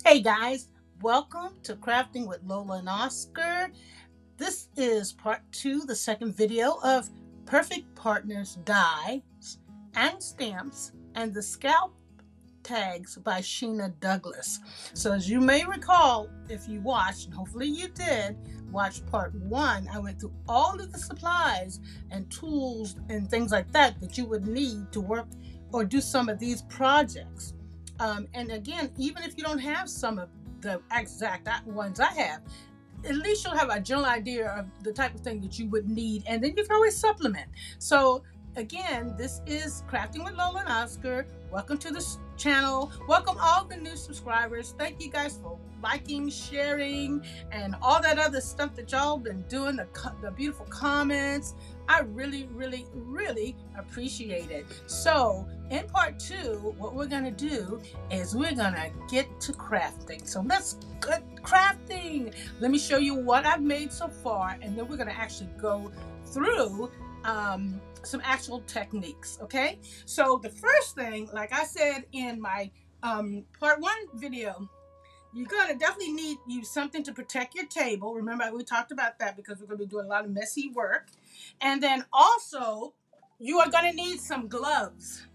Hey guys, welcome to Crafting with Lola and Oscar. This is part two, the second video of Perfect Partners dies and stamps and the scalp tags by Sheena Douglass. So as you may recall, if you watched, and hopefully you did, watch part one, I went through all of the supplies and tools and things like that you would need to work or do some of these projects. And again, even if you don't have some of the exact ones I have, at least you'll have a general idea of the type of thing that you would need, and then you can always supplement. So again, this is Crafting with Lola and Oscar. Welcome to this channel. Welcome all the new subscribers. Thank you guys for liking, sharing, and all that other stuff that y'all been doing, the beautiful comments. I really, really, really appreciate it. So in part two, what we're gonna do is we're gonna get to crafting. So let's get crafting. Let me show you what I've made so far, and then we're gonna actually go through some actual techniques. Okay, so the first thing, like I said in my part one video, you're gonna definitely need something to protect your table. Remember, we talked about that because we're gonna be doing a lot of messy work. And then also, you are gonna need some gloves.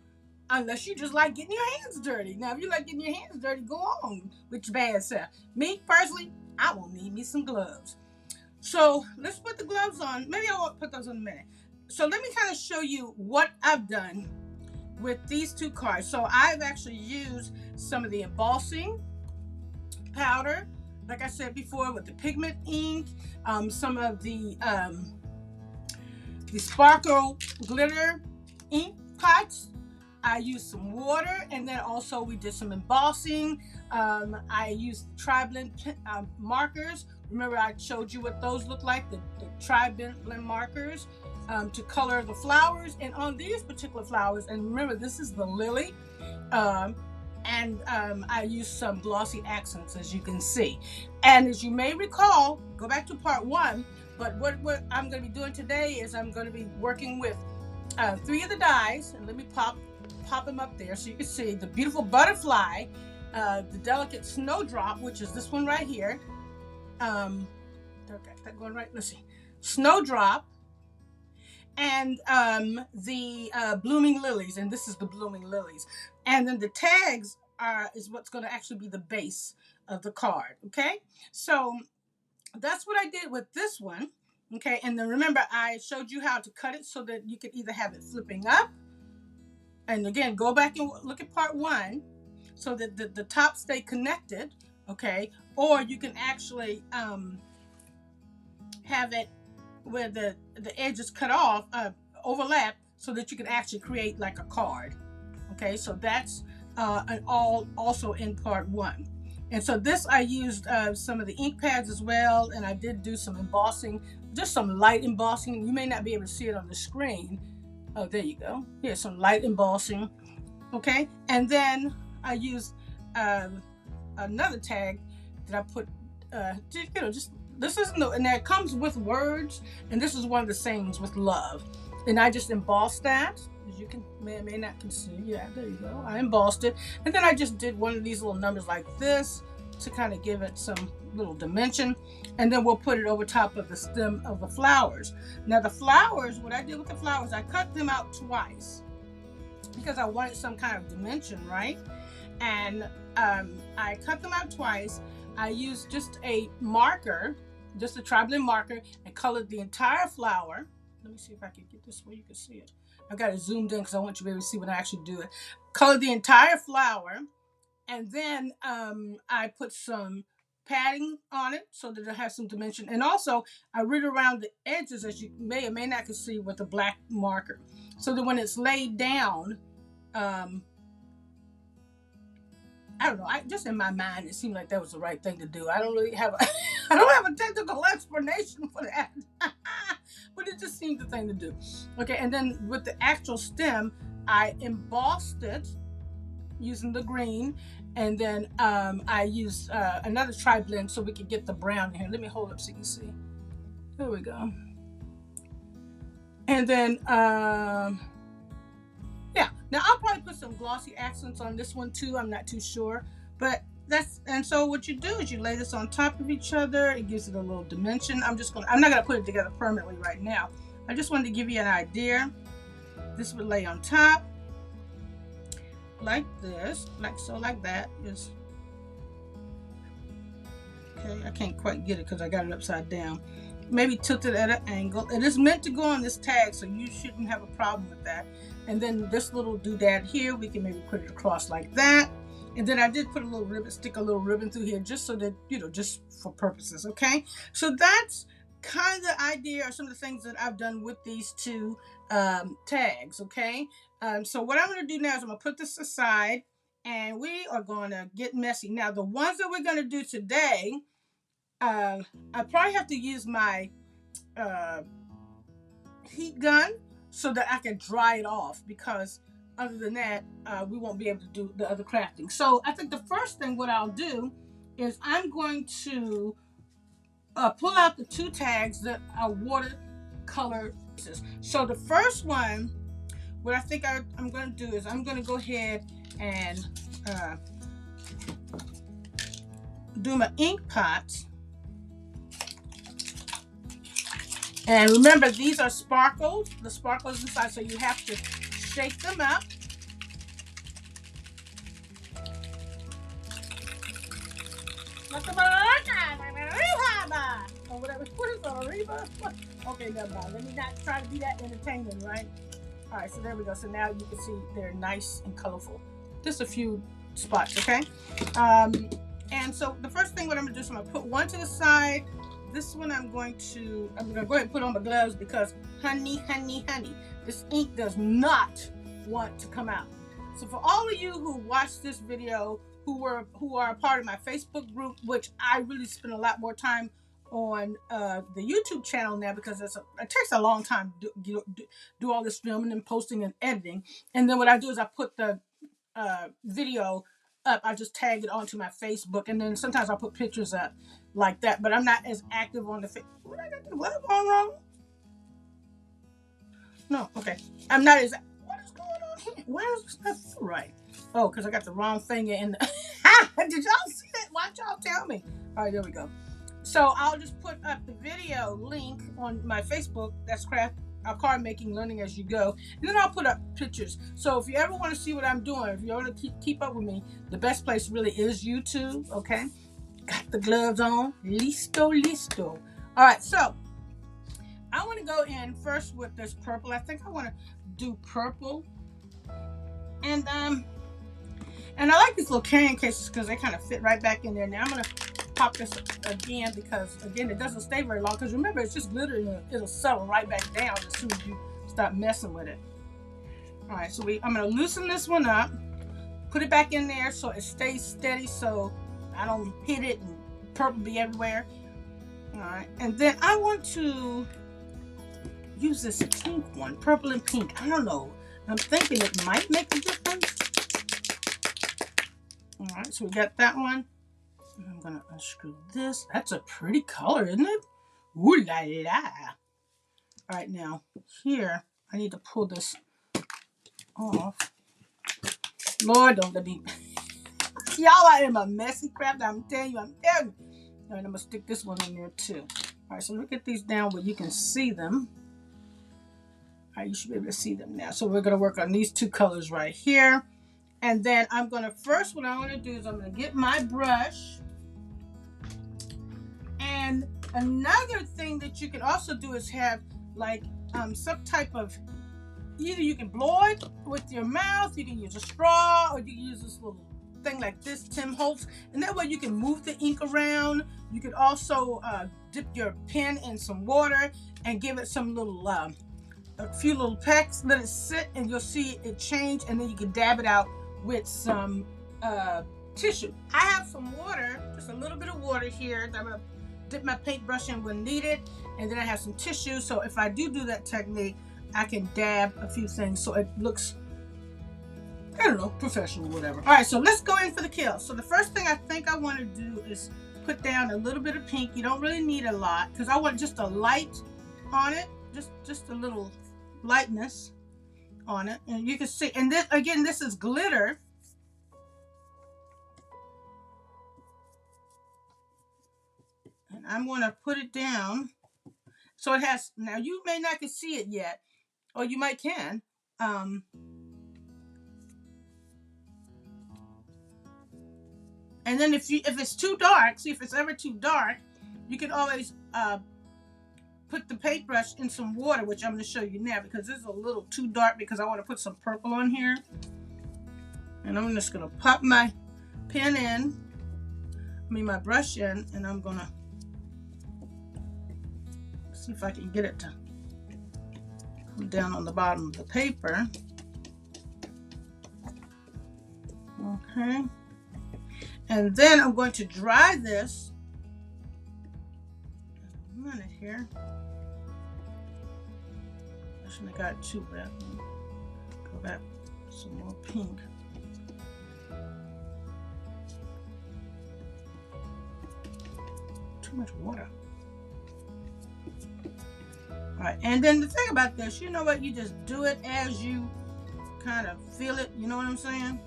Unless you just like getting your hands dirty. Now, if you like getting your hands dirty, go on with your bad self. Me, personally, I will need me some gloves. So let's put the gloves on. Maybe I won't put those in a minute. So let me kind of show you what I've done with these two cards. So I've actually used some of the embossing powder, like I said before, with the pigment ink, some of the sparkle glitter ink pots. I used some water, and then also we did some embossing. I used tri-blend markers. Remember, I showed you what those look like, the tri-blend markers, to color the flowers. And on these particular flowers, and remember, this is the lily, and I used some glossy accents, as you can see. And as you may recall, go back to part one, but what I'm going to be doing today is I'm going to be working with 3 of the dies, and let me pop them up there so you can see the beautiful butterfly, the delicate snowdrop, which is this one right here. Okay, that going right. Let's see, snowdrop, and the blooming lilies, and this is the blooming lilies. And then the tags is what's going to actually be the base of the card. Okay, so that's what I did with this one. Okay, and then remember, I showed you how to cut it so that you could either have it flipping up, and again, go back and look at part one so that the top stay connected. Okay, or you can actually have it where the edge is cut off, overlap, so that you can actually create like a card. Okay, so that's also in part one. And so this, I used some of the ink pads as well, and I did do some embossing, just some light embossing. You may not be able to see it on the screen. Oh, there you go. Here's some light embossing. Okay, and then I used another tag that I put, just this isn't, and that comes with words, and this is one of the sayings with love. And I just embossed that, as you can may not can see. Yeah, there you go. I embossed it, and then I just did one of these little numbers like this to kind of give it some little dimension, and then we'll put it over top of the stem of the flowers. Now the flowers, what I did with the flowers, I cut them out twice because I wanted some kind of dimension, right? And I cut them out twice. I used just a marker, just a tri-blend marker, and colored the entire flower. Let me see if I can get this where you can see it. I got it zoomed in because I want you to be able to see when I actually do it. Color the entire flower, and then I put some padding on it so that it has some dimension. And also, I read around the edges, as you may or may not can see, with a black marker, so that when it's laid down, I don't know. Just in my mind, it seemed like that was the right thing to do. I don't really have I don't have a technical explanation for that, but it just seemed the thing to do. Okay, and then with the actual stem, I embossed it using the green, and then I used another tri-blend so we could get the brown in here. Let me hold up so you can see. There we go. And then yeah, now I'll probably put some glossy accents on this one too. I'm not too sure, but and so what you do is you lay this on top of each other. It gives it a little dimension. I'm not gonna put it together permanently right now. I just wanted to give you an idea. This would lay on top like this, like that. Just okay. I can't quite get it because I got it upside down. Maybe tilt it at an angle. It is meant to go on this tag, so you shouldn't have a problem with that. And then this little doodad here, we can maybe put it across like that. And then I did put a little ribbon, stick a little ribbon through here just so that, just for purposes, okay? So that's kind of the idea or some of the things that I've done with these two tags, okay? So what I'm going to do now is I'm going to put this aside and we are going to get messy. Now, the ones that we're going to do today, I probably have to use my heat gun so that I can dry it off, because other than that, we won't be able to do the other crafting. So I think the first thing what I'll do is I'm going to pull out the two tags that are watercolor pieces. So the first one, what I think I'm going to do is I'm going to go ahead and do my ink pots. And remember, these are sparkles, the sparkles inside, so you have to shake them up. Or whatever. What is that, Reba? Okay, never mind. Let me not try to be that entertaining, right? All right, so there we go. So now you can see they're nice and colorful. Just a few spots, okay? And so the first thing what I'm gonna do is I'm gonna put one to the side. This one I'm gonna go ahead and put on my gloves because honey, this ink does not want to come out. So for all of you who watched this video, who are a part of my Facebook group, which I really spend a lot more time on the YouTube channel now, because it takes a long time to do all this filming and posting and editing. And then what I do is I put the video up. I just tag it onto my Facebook, and then sometimes I'll put pictures up like that, but I'm not as active on the Facebook. What, I got the glove on wrong? No, okay. I'm not as, what is going on here? Why is this not right? Oh, because I got the wrong finger in the, did y'all see that? Why'd y'all tell me? All right, there we go. So I'll just put up the video link on my Facebook. That's card making, learning as you go. And then I'll put up pictures. So if you ever want to see what I'm doing, if you want to keep up with me, the best place really is YouTube, okay? Got the gloves on. Listo. All right, so I want to go in first with this purple. I think I want to do purple. And I like these little carrying cases because they kind of fit right back in there. Now I'm going to pop this again because, again, it doesn't stay very long. Because remember, it's just glitter and it'll settle right back down as soon as you stop messing with it. All right, so I'm going to loosen this one up, put it back in there so it stays steady so I don't hit it and purple be everywhere. All right, and then I want to use this pink one, purple and pink. I don't know. I'm thinking it might make a difference. All right, so we got that one. And I'm gonna unscrew this. That's a pretty color, isn't it? Ooh la la. All right, now here I need to pull this off. Lord, don't let me. Y'all, I am a messy craft. I'm telling you. All right, I'm gonna stick this one in there too. All right, so look at these down where you can see them. All right, you should be able to see them now. So we're gonna work on these two colors right here. And then what I'm gonna do is I'm gonna get my brush. And another thing that you can also do is have like some type of, either you can blow it with your mouth, you can use a straw, or you can use this little thing like this, Tim Holtz, and that way you can move the ink around. You could also dip your pen in some water and give it some little, a few little pecks, let it sit, and you'll see it change, and then you can dab it out with some tissue. I have some water, just a little bit of water here that I'm gonna dip my paintbrush in when needed, and then I have some tissue, so if I do that technique, I can dab a few things so it looks, I don't know, professional, whatever. All right, so let's go in for the kill. So the first thing I think I want to do is put down a little bit of pink. You don't really need a lot because I want just a light on it, just a little lightness on it, and you can see. And this again, this is glitter. And I'm going to put it down so it has. Now you may not can see it yet, or you might can. And then if it's too dark, see if it's ever too dark, you can always put the paintbrush in some water, which I'm going to show you now because this is a little too dark because I want to put some purple on here. And I'm just going to pop my pen in, my brush in, and I'm going to see if I can get it to come down on the bottom of the paper. Okay. And then I'm going to dry this. A minute here. I shouldn't have got too wet. Go back with some more pink. Too much water. All right, and then the thing about this, you know what? You just do it as you kind of feel it. You know what I'm saying?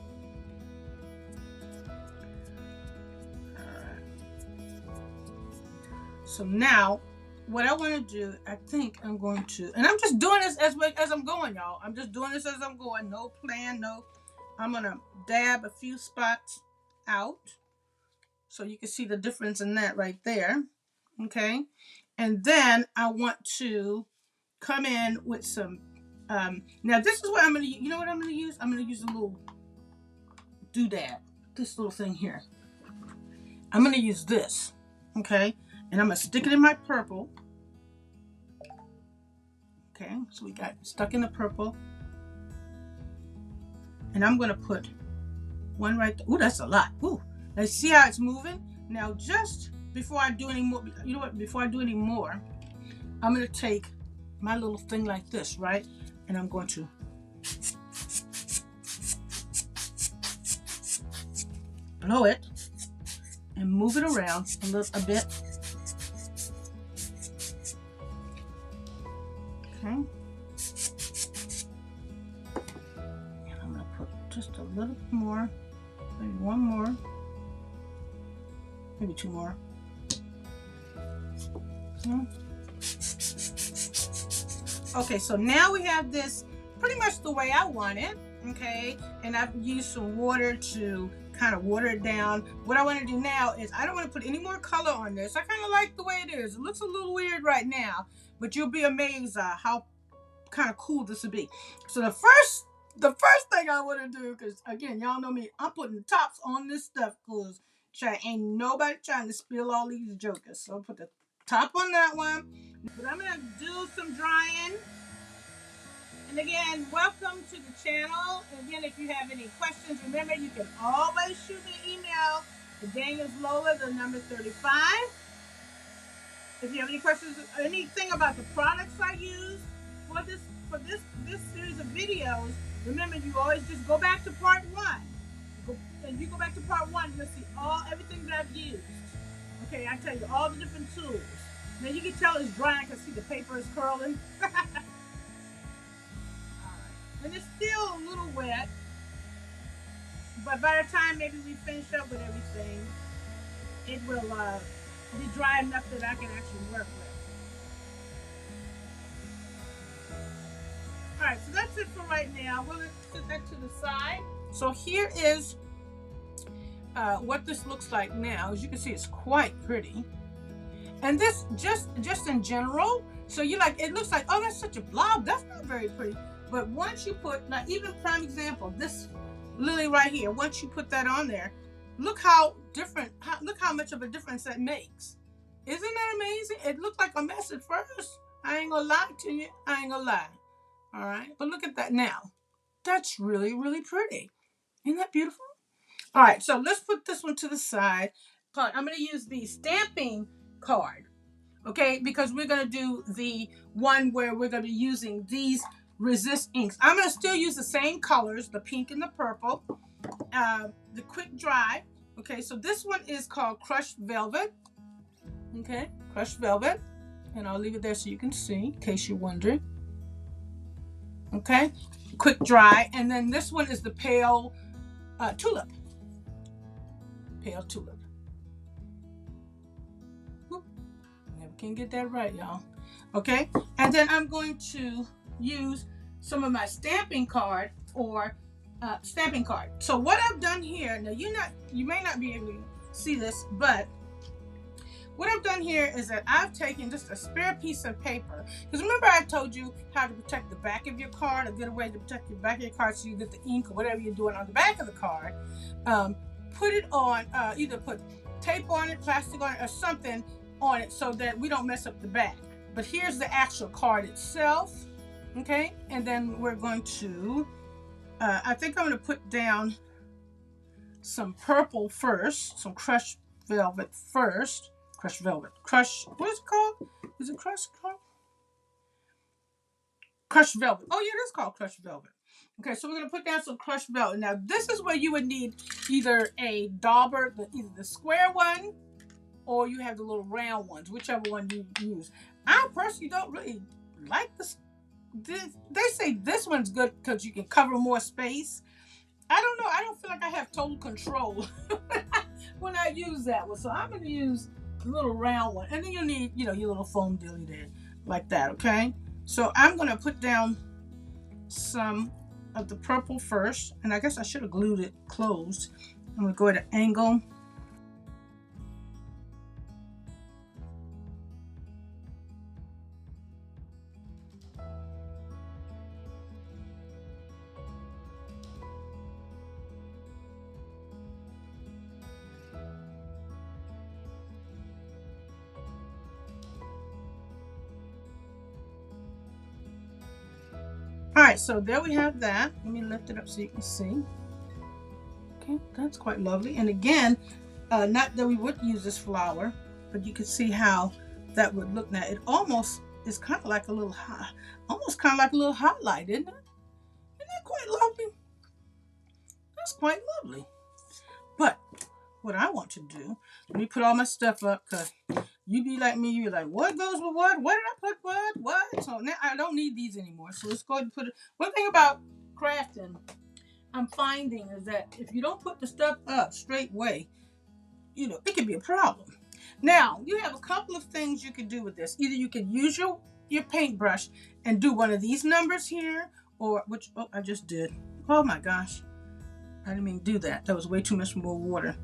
So now, what I want to do, I think I'm going to, and I'm just doing this as I'm going, y'all. I'm just doing this as I'm going. No plan, no. I'm going to dab a few spots out so you can see the difference in that right there. Okay. And then I want to come in with some, now this is what I'm going to, you know what I'm going to use? I'm going to use a little doodad, this little thing here. I'm going to use this. Okay. And I'm going to stick it in my purple. Okay, so we got stuck in the purple. And I'm going to put one right there. Ooh, that's a lot. Ooh, let's see how it's moving. Now, just before I do any more, you know what? Before I do any more, I'm going to take my little thing like this, right? And I'm going to blow it and move it around a bit. Okay. And I'm going to put just a little more, maybe one more, maybe two more. Okay, so now we have this pretty much the way I want it, okay? And I've used some water to kind of water it down. What I want to do now is I don't want to put any more color on this. I kind of like the way it is. It looks a little weird right now, but you'll be amazed how kind of cool this will be. So the first thing I want to do, because again, y'all know me, I'm putting tops on this stuff because ain't nobody trying to spill all these jokers. So I'll put the top on that one. But I'm going to do some drying. And again, welcome to the channel. And again, if you have any questions, remember you can always shoot me an email to Daniel's Lola, the number 35. If you have any questions, anything about the products I use for this series of videos, remember you always just go back to part 1. And you go back to part 1, you'll see everything that I've used. Okay, I tell you all the different tools. Now you can tell it's drying because see the paper is curling. Alright. And it's still a little wet. But by the time maybe we finish up with everything, it will be dry enough that I can actually work with. Alright, so that's it for right now. We'll set that to the side. So here is what this looks like now. As you can see, it's quite pretty. And this just in general, so you like, it looks like, oh, that's such a blob. That's not very pretty. But once you put, like even prime example, this lily right here, once you put that on there, look how different, look how much of a difference that makes. Isn't that amazing? It looked like a mess at first. I ain't gonna lie to you. I ain't gonna lie. All right, but look at that now. That's really, really pretty. Isn't that beautiful? All right, so let's put this one to the side. I'm going to use the stamping card, okay, because we're going to do the one where we're going to be using these resist inks. I'm going to still use the same colors, the pink and the purple, the quick dry. Okay, so this one is called Crushed Velvet. Okay, Crushed Velvet. And I'll leave it there so you can see, in case you're wondering. Okay, quick dry. And then this one is the Pale Tulip. Pale Tulip. Whoop. Never can get that right, y'all. Okay, and then I'm going to use some of my stamping card or stamping card. So what I've done here, now you may not be able to see this, but what I've done here is that I've taken just a spare piece of paper. Because remember I told you how to protect the back of your card, a good way to protect the back of your card so you get the ink or whatever you're doing on the back of the card. Put it on, either put tape on it, plastic on it, or something on it so that we don't mess up the back. But here's the actual card itself, okay? And then we're going to, I think I'm going to put down some purple first, some crushed velvet first. Crushed velvet. What is it called? Is it crushed? Crushed velvet. Oh, yeah, it is called crushed velvet. Okay, so we're going to put down some crushed velvet. Now, this is where you would need either a dauber, either the square one, or you have the little round ones, whichever one you use. I personally don't really like this. They say this one's good because you can cover more space. I don't know. I don't feel like I have total control when I use that one. So I'm going to use the little round one. And then you need, your little foam dilly there, like that, okay? So I'm going to put down some of the purple first. And I guess I should have glued it closed. I'm going to go at an angle. All right, so there we have that. Let me lift it up so you can see. Okay, that's quite lovely. And again, not that we would use this flower, but you can see how that would look now. It almost is kind of like a little, almost kind of like a little highlight, isn't it? Isn't that quite lovely? That's quite lovely. But what I want to do, let me put all my stuff up because you be like me, you're like, what goes with what? What did I put what? So now I don't need these anymore. So let's go ahead and put it. One thing about crafting, I'm finding is that if you don't put the stuff up straight way, it can be a problem. Now, you have a couple of things you can do with this. Either you can use your paintbrush and do one of these numbers here, or I just did. Oh my gosh. I didn't mean to do that. That was way too much more water.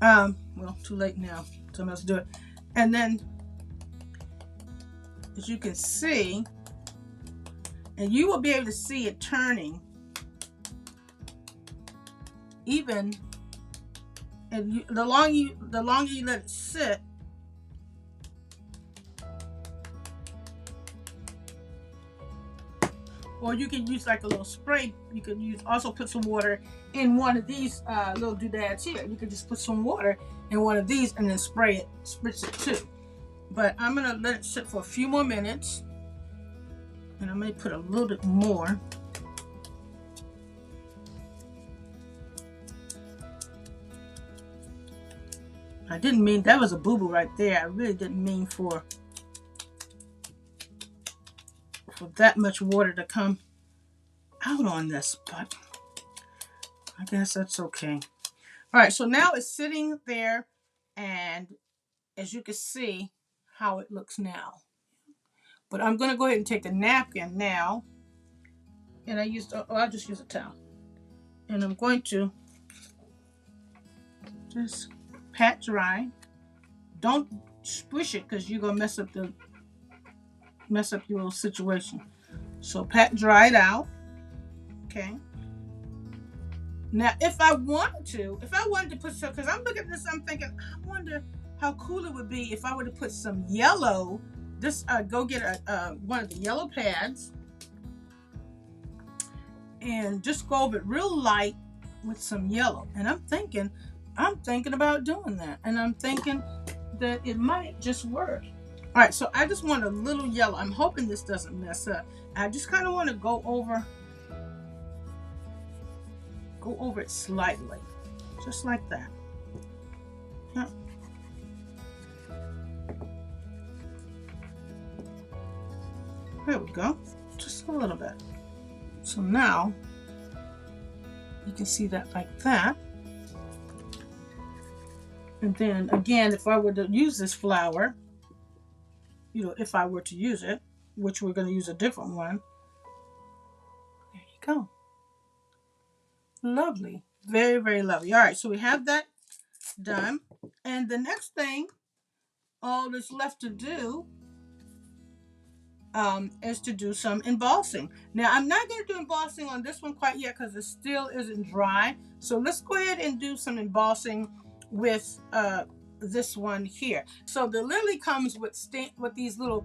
Well, too late now. Someone else do it. And then, as you can see, and you will be able to see it turning even, and the longer you let it sit, or you can use like a little spray. You can also put some water in one of these little doodads here. You can just put some water in one of these and then spritz it too. But I'm gonna let it sit for a few more minutes, and I may put a little bit more. I didn't mean, that was a boo-boo right there. I really didn't mean for that much water to come out on this, but I guess that's okay. All right, so now it's sitting there, and as you can see how it looks now. But I'm going to go ahead and take the napkin now, and I'll just use a towel, and I'm going to just pat dry. Don't squish it because you're going to mess up your little situation. So pat dry it out. Okay. Now, if I wanted to put some, because I'm looking at this, I'm thinking, I wonder how cool it would be if I were to put some yellow. Go get one of the yellow pads and just go over it real light with some yellow. And I'm thinking about doing that. And I'm thinking that it might just work. All right, so I just want a little yellow. I'm hoping this doesn't mess up. I just kind of want to go over it slightly, just like that. Yeah. There we go, just a little bit. So now you can see that like that. And then again, if I were to use this flower, if I were to use it, which we're going to use a different one, there you go. Lovely. Very, very lovely. All right, so we have that done. And the next thing, all that's left to do is to do some embossing. Now, I'm not going to do embossing on this one quite yet because it still isn't dry. So let's go ahead and do some embossing with this one here. So the lily comes with these little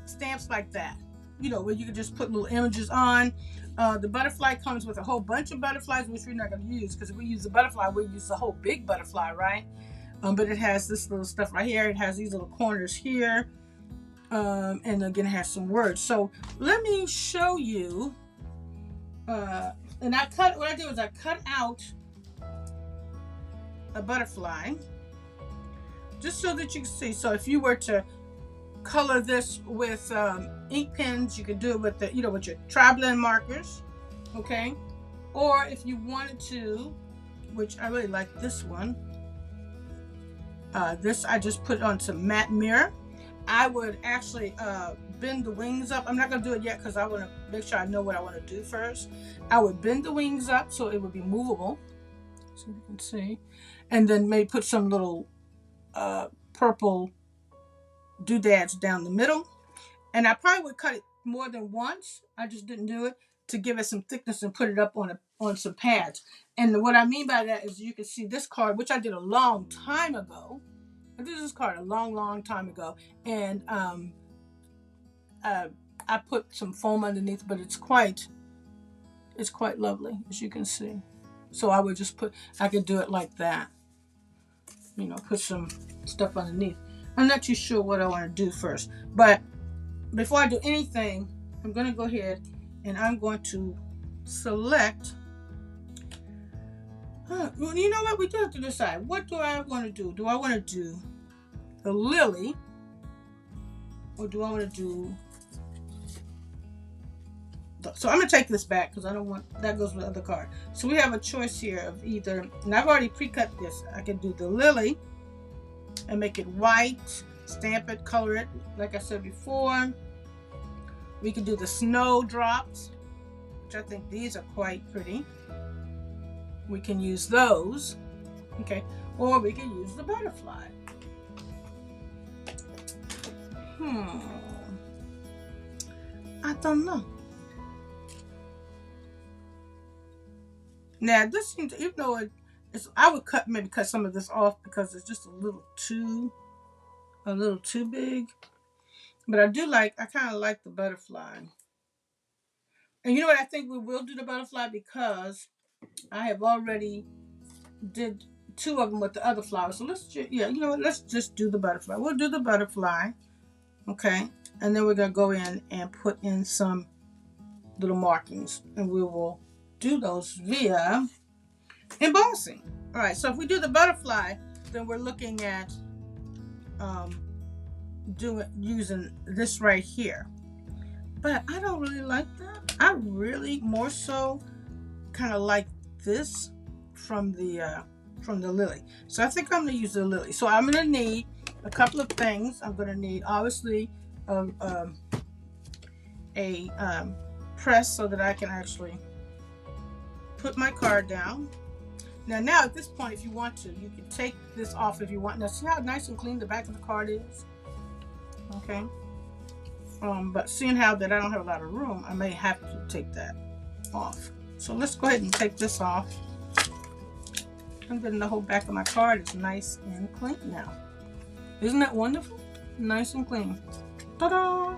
stamps like that, where you can just put little images on. The butterfly comes with a whole bunch of butterflies, which we're not going to use, because if we use the butterfly, we'll use the whole big butterfly, right? But it has this little stuff right here. It has these little corners here. And again, it has some words. So let me show you. And what I did was I cut out a butterfly just so that you can see. So if you were to color this with ink pens, you could do it with with your tri-blend markers, okay? Or if you wanted to, which I really like this one, this I just put on some matte mirror. I would actually bend the wings up. I'm not going to do it yet because I want to make sure I know what I want to do first. I would bend the wings up so it would be movable, so you can see, and then maybe put some little purple doodads down the middle. And I probably would cut it more than once. I just didn't do it to give it some thickness and put it up on some pads. And what I mean by that is you can see this card, which I did a long time ago. I did this card a long time ago, and I put some foam underneath, but it's quite lovely, as you can see. So I would just I could do it like that, put some stuff underneath. I'm not too sure what I want to do first, but before I do anything, I'm going to go ahead and I'm going to select. You know what? We do have to decide. What do I want to do? Do I want to do the lily, or do I want to do? So I'm going to take this back because I don't want that goes with the other card. So we have a choice here of either, and I've already pre-cut this. I can do the lily and make it white, stamp it, color it, like I said before. We can do the snowdrops, which I think these are quite pretty. We can use those, okay, or we can use the butterfly. I don't know. Now this seems, even though I would maybe cut some of this off because it's just a little too big. But I kind of like the butterfly. And you know what? I think we will do the butterfly because I have already did 2 of them with the other flowers. So let's just do the butterfly. We'll do the butterfly, okay? And then we're gonna go in and put in some little markings, and we will do those via embossing. All right. So if we do the butterfly, then we're looking at using this right here. But I don't really like that. I really more so kind of like this from the lily. So I think I'm going to use the lily. So I'm going to need a couple of things. I'm going to need obviously a press so that I can actually put my card down. Now at this point, if you want to, you can take this off if you want. Now see how nice and clean the back of the card is? Okay. But seeing how that I don't have a lot of room, I may have to take that off. So let's go ahead and take this off. And then the whole back of my card is nice and clean now. Isn't that wonderful? Nice and clean. Ta-da!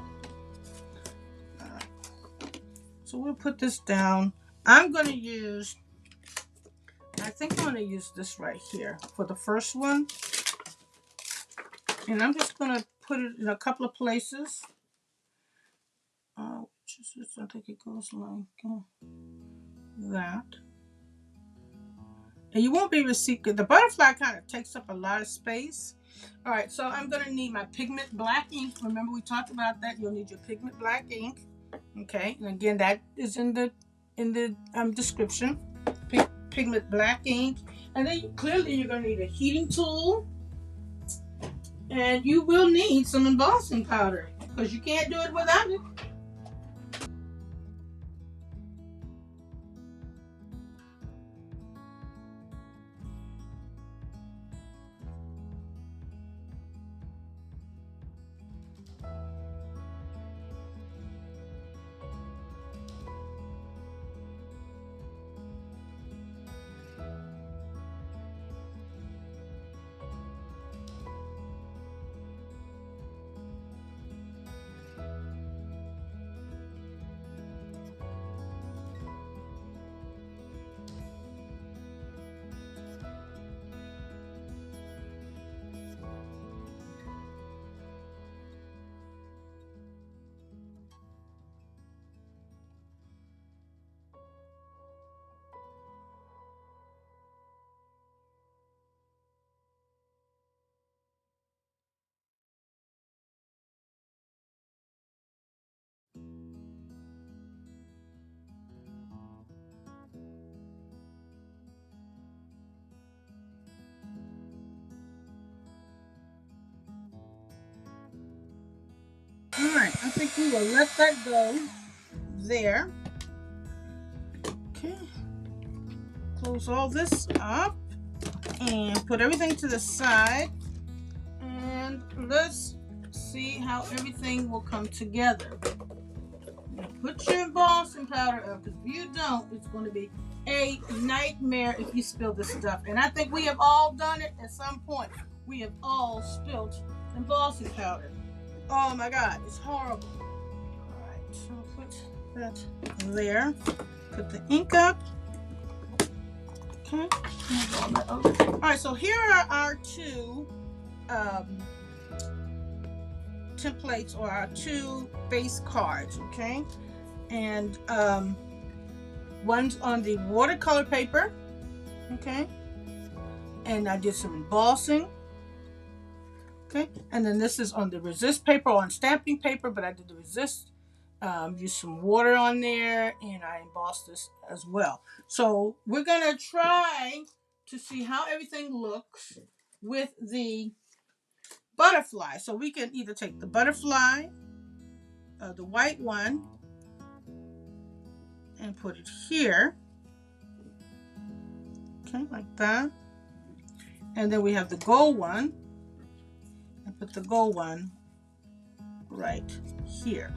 So we'll put this down. I'm going to use, I think I'm going to use this right here for the first one. And I'm just going to put it in a couple of places. I think it goes like that. And you won't be able to see, the butterfly kind of takes up a lot of space. All right, so I'm going to need my pigment black ink. Remember we talked about that. You'll need your pigment black ink. Okay, and again, that is in the description. Pigment black ink. And then clearly you're going to need a heating tool. And you will need some embossing powder because you can't do it without it. All right, I think we will let that go there. Okay, close all this up and put everything to the side. And let's see how everything will come together. Now put your embossing powder up, because if you don't, it's going to be a nightmare if you spill this stuff. And I think we have all done it at some point. We have all spilled embossing powder. Oh my God, it's horrible. All right, so put that there. Put the ink up. Okay. All right, so here are our two templates, or our two base cards, okay? And one's on the watercolor paper, okay? And I did some embossing, okay? And then this is on the resist paper, on stamping paper, but I did the resist, used some water on there, and I embossed this as well. So we're gonna try to see how everything looks with the butterfly. So we can either take the butterfly, the white one, and put it here, okay, like that. And then we have the gold one, and put the gold one right here.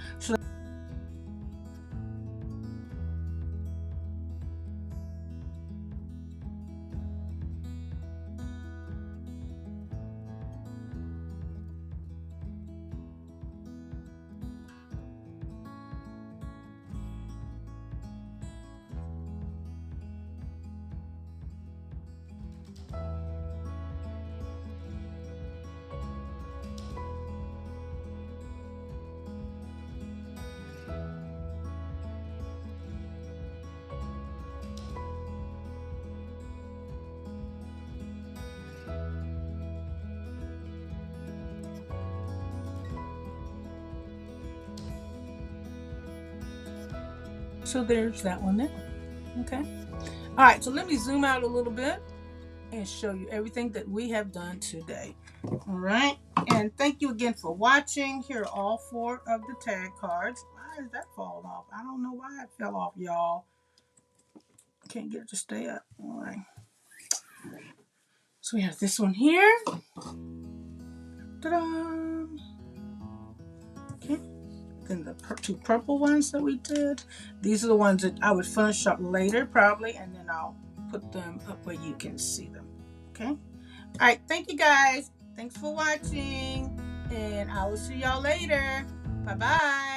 So there's that one there. Okay. All right, so let me zoom out a little bit and show you everything that we have done today. All right. And thank you again for watching. Here are all 4 of the tag cards. Why is that falling off? I don't know why it fell off, y'all. Can't get it to stay up. All right. So we have this one here. Ta-da! Okay. than the two purple ones that we did. These are the ones that I would finish up later probably, and then I'll put them up where you can see them. Okay? All right, thank you guys. Thanks for watching, and I will see y'all later. Bye-bye.